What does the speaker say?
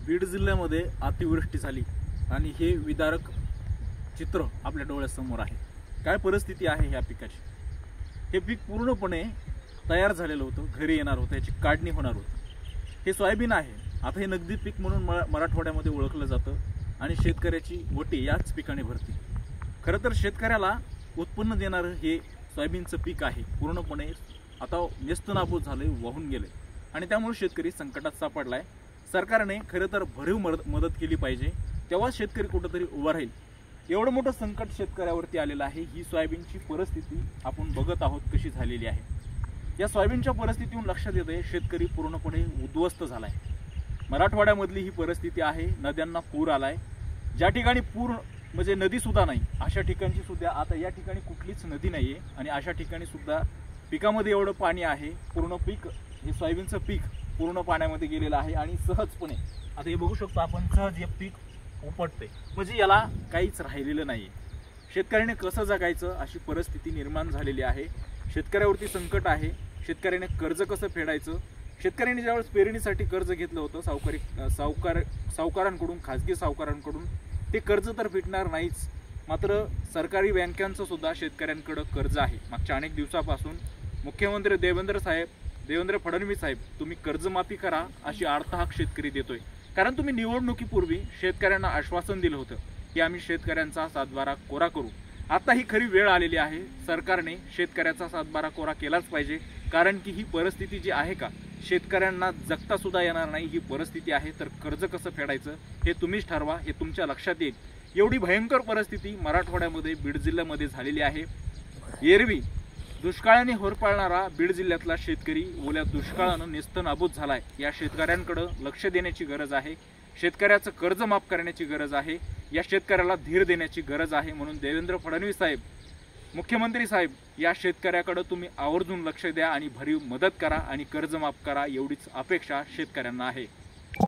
बीड जिल्ह्यामध्ये अतिवृष्टी झाली आणि हे विदारक चित्र आपल्या डोळ्यासमोर आहे। काय परिस्थिती आहे ह्या पिकाची। हे पीक पूर्णपणे तयार झालेलं होतं, घरी येणार होतं, याची काढणी होणार होती। हे सोयाबीन आहे। आता हे नगदी पीक म्हणून मराठवाड्यामध्ये ओळखलं जातं आणि शेतकऱ्याची वटी याच पिकाने भरते। खरं तर शेतकऱ्याला उत्पन्न देणारं हे सोयाबीनचं पीक आहे, पूर्णपणे आता नेस्तनाबूत झाले, वाहून गेले आणि त्यामुळे शेतकरी संकटात सापडलाय। सरकारने खरं तर भरीव मदत केली पाहिजे, तेव्हा शेतकरी कुठेतरी उभा राहील। एवढं मोठं संकट शेतकऱ्यावरती आलेलं आहे। ही सोयाबीनची परिस्थिती आपण बघत आहोत कशी झालेली आहे। या सोयाबीनच्या परिस्थितीतून लक्षात येते शेतकरी पूर्णपणे उद्ध्वस्त झालाय। मराठवाड्यामधली ही परिस्थिती आहे। नद्यांना पूर आलाय। ज्या ठिकाणी पूर म्हणजे नदी सुद्धा नाही अशा ठिकाणची सुद्धा आता या ठिकाणी कुठलीच नदी नाहीये आणि अशा ठिकाणी सुद्धा पिकामध्ये एवढं पाणी आहे। पूर्ण पीक हे सोयाबीनचं पीक पूर्ण पाण्यामध्ये गेलेलं आहे आणि सहजपणे आता हे बघू शकतो आपण, सहज हे पीक उपटते, म्हणजे याला काहीच राहिलेलं नाहीये। शेतकऱ्याने कसं जगायचं अशी परिस्थिती निर्माण झालेली आहे। शेतकऱ्यावरती संकट आहे। शेतकऱ्याने कर्ज कसं फेडायचं। शेतकऱ्यांनी ज्यावेळेस पेरणीसाठी कर्ज घेतलं होतं सावकारांकडून, खाजगी सावकारांकडून, ते कर्ज तर फिटणार नाहीच, मात्र सरकारी बँकांचं सुद्धा शेतकऱ्यांकडे कर्ज आहे। मागच्या अनेक दिवसापासून मुख्यमंत्री देवेंद्र फडणवीस साहेब तुम्ही कर्जमाफी करा अशी आर्तहाक शेतकरी देतोय। कारण तुम्ही निवडणुकीपूर्वी शेतकऱ्यांना आश्वासन दिलं होतं की आम्ही शेतकऱ्यांचा सातबारा कोरा करू। आता ही खरी वेळ आलेली आहे। सरकारने शेतकऱ्याचा सातबारा कोरा केलाच पाहिजे, कारण की ही परिस्थिती जी आहे का, शेतकऱ्यांना जगता सुद्धा येणार नाही ही परिस्थिती आहे। तर कर्ज कसं फेडायचं हे तुम्हीच ठरवा, हे तुमच्या लक्षात येईल। एवढी भयंकर परिस्थिती मराठवाड्यामध्ये बीड जिल्ह्यामध्ये झालेली आहे। एरवी दुष्काळाने होरपाळणारा बीड जिल्ह्यातला शेतकरी ओल्या दुष्काळानं नेस्तनाबूत झालाय। या शेतकऱ्यांकडे लक्ष देण्याची गरज आहे। शेतकऱ्याचं कर्ज माफ करण्याची गरज आहे। या शेतकऱ्याला धीर देण्याची गरज आहे। म्हणून देवेंद्र फडणवीस साहेब, मुख्यमंत्री साहेब, या शेतकऱ्याकडे तुम्ही आवर्जून लक्ष द्या आणि भरीव मदत करा आणि कर्ज माफ करा, एवढीच अपेक्षा शेतकऱ्यांना आहे।